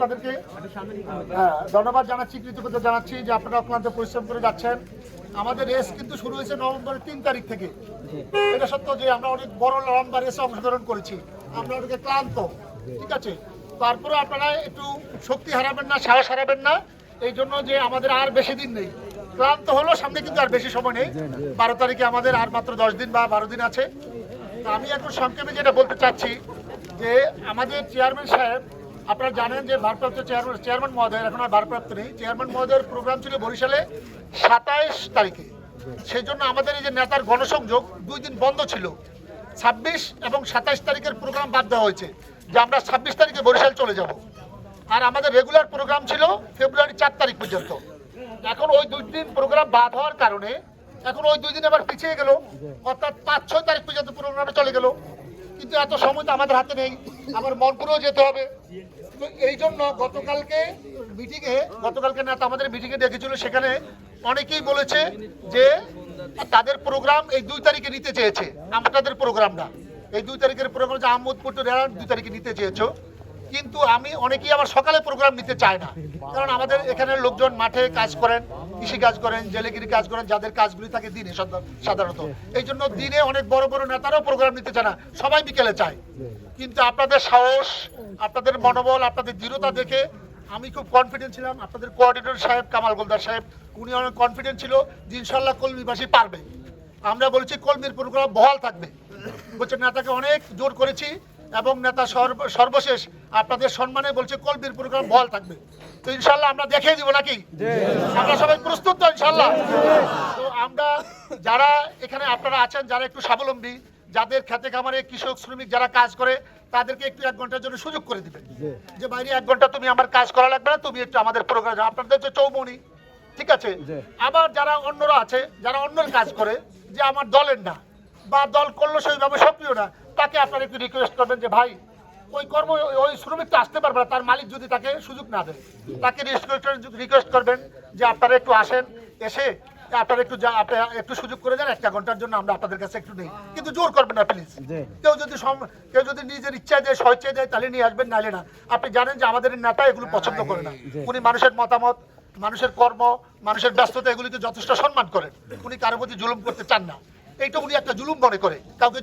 আপনাদেরকে ধন্যবাদ জানাচ্ছি, কৃতজ্ঞতা জানাচ্ছি যে আপনারা অক্লান্ত পরিশ্রম করে যাচ্ছেন। আমাদের রেস কিন্তু শুরু হয়েছে নভেম্বরের 3 তারিখ থেকে। এটা সত্য যে আমরা অনেক বড় লম্বা রেসে অংশগ্রহণ করেছি, আমরা অনেকে ক্লান্ত, ঠিক আছে। তারপরে আপনারা একটু শক্তি হারাবেন না, সাহস হারাবেন না, এই জন্য যে আমাদের আর বেশি দিন নেই। ক্লান্ত হলো, সামনে কিন্তু আর বেশি সময় নেই। 12 তারিখে আমাদের আর মাত্র 10 দিন বা 12 দিন আছে। তো আমি এখন সংক্ষেপে যেটা বলতে চাচ্ছি যে আমাদের চেয়ারম্যান সাহেব, আপনারা জানেন যে ভারপ্রাপ্ত চেয়ারম্যান মহোদয় এখন আর ভারপ্রাপ্ত নেই। চেয়ারম্যান মহোদয়ের প্রোগ্রাম ছিল বরিশালে 27 তারিখে। সেই জন্য আমাদের এই যে নেতার গণসংযোগ 2 দিন বন্ধ ছিল। 26 এবং 27 তারিখের প্রোগ্রাম বাদ দেওয়া হয়েছে যে আমরা 26 তারিখে বরিশাল চলে যাব। আর আমাদের রেগুলার প্রোগ্রাম ছিল ফেব্রুয়ারি 4 তারিখ পর্যন্ত। এখন ওই 2 দিন প্রোগ্রাম বাদ হওয়ার কারণে এখন ওই 2 দিন আবার পিছিয়ে গেল, অর্থাৎ 5-6 তারিখ পর্যন্ত প্রোগ্রামে চলে গেল। কিন্তু এত সময় তো আমাদের হাতে নেই, আমার মনপুরেও যেতে হবে। তো এই জন্য গতকালকে নেতা আমাদের মিটিংয়ে ডেকেছিল, সেখানে অনেকেই বলেছে যে তাদের প্রোগ্রাম এই 2 তারিখে নিতে চেয়েছে। আমাদের প্রোগ্রামটা এই 2 তারিখের প্রোগ্রাম যে আহমদপুর টু রেলান 2 তারিখে নিতে চেয়েছো, কিন্তু অনেকেই আবার সকালে প্রোগ্রাম নিতে চায় না। কারণ আমাদের এখানে লোকজন মাঠে কাজ করেন, কৃষি কাজ করেন, জেলেগিরি কাজ করেন, যাদের কাজগুলি থাকে দিনে সাধারণত। এই জন্য দিনে অনেক বড় বড় নেতারাও প্রোগ্রাম নিতে চায় না, সবাই বিকেলে চায়। কিন্তু আপনাদের সাহস, আপনাদের মনোবল, আপনাদের দৃঢ়তা দেখে আমি খুব কনফিডেন্ট ছিলাম। আপনাদের কোঅর্ডিনেটর সাহেব কামাল গোলদার সাহেব, উনি অনেক কনফিডেন্ট ছিল যে ইনশাল্লাহ কলমিবাসী পারবে। আমরা বলেছি কলমির প্রোগ্রাম বহাল থাকবে, বলছে নেতাকে অনেক জোর করেছি এবং নেতা সর্বশেষ আপনাদের সম্মানে বলছে কলবির প্রোগ্রাম বহাল থাকবে। তো ইনশাল্লাহ আমরা দেখিয়ে দিব নাকি? আমরা সবাই প্রস্তুত তো ইনশাল্লাহ? তো আমরা যারা এখানে আপনারা আছেন, যারা একটু স্বাবলম্বী, যাদের খেতে খামারে কৃষক শ্রমিক যারা কাজ করে, তাদেরকে একটু 1 ঘন্টার জন্য সুযোগ করে দিবেন যে বাইরে 1 ঘন্টা তুমি আমার কাজ করা লাগবে না, তুমি একটু আমাদের প্রোগ্রাম, আপনাদের যে চৌমনি, ঠিক আছে। আবার যারা অন্যরা আছে, যারা অন্যের কাজ করে, যে আমার দলের না বা দল করলো সেইভাবে সক্রিয় না, তাকে আপনারা একটু রিকোয়েস্ট করবেন যে ভাই ওই শ্রমিকটা আসতে পারবে না, তার মালিক যদি তাকে সুযোগ না দেয়, তাকে রিকোয়েস্ট করবেন যে আপনারা একটু আসেন, এসে আপনারা একটু সুযোগ করে দেন 1 ঘন্টার জন্য, আমরা আপনাদের কাছে একটু নেই, কিন্তু জোর করবেন না প্লিজ। কেউ যদি নিজের ইচ্ছায় দেয়, স্বেচ্ছায় দেয়, তাহলে নিয়ে আসবেন, নাইলে না। আপনি জানেন যে আমাদের নেতা এগুলো পছন্দ করে না। উনি মানুষের মতামত, মানুষের কর্ম, মানুষের ব্যস্ততা এগুলিকে যথেষ্ট সম্মান করেন। উনি কারোর প্রতি জুলুম করতে চান না। এইটা উনি একটা জুলুম মনে করে কাউকে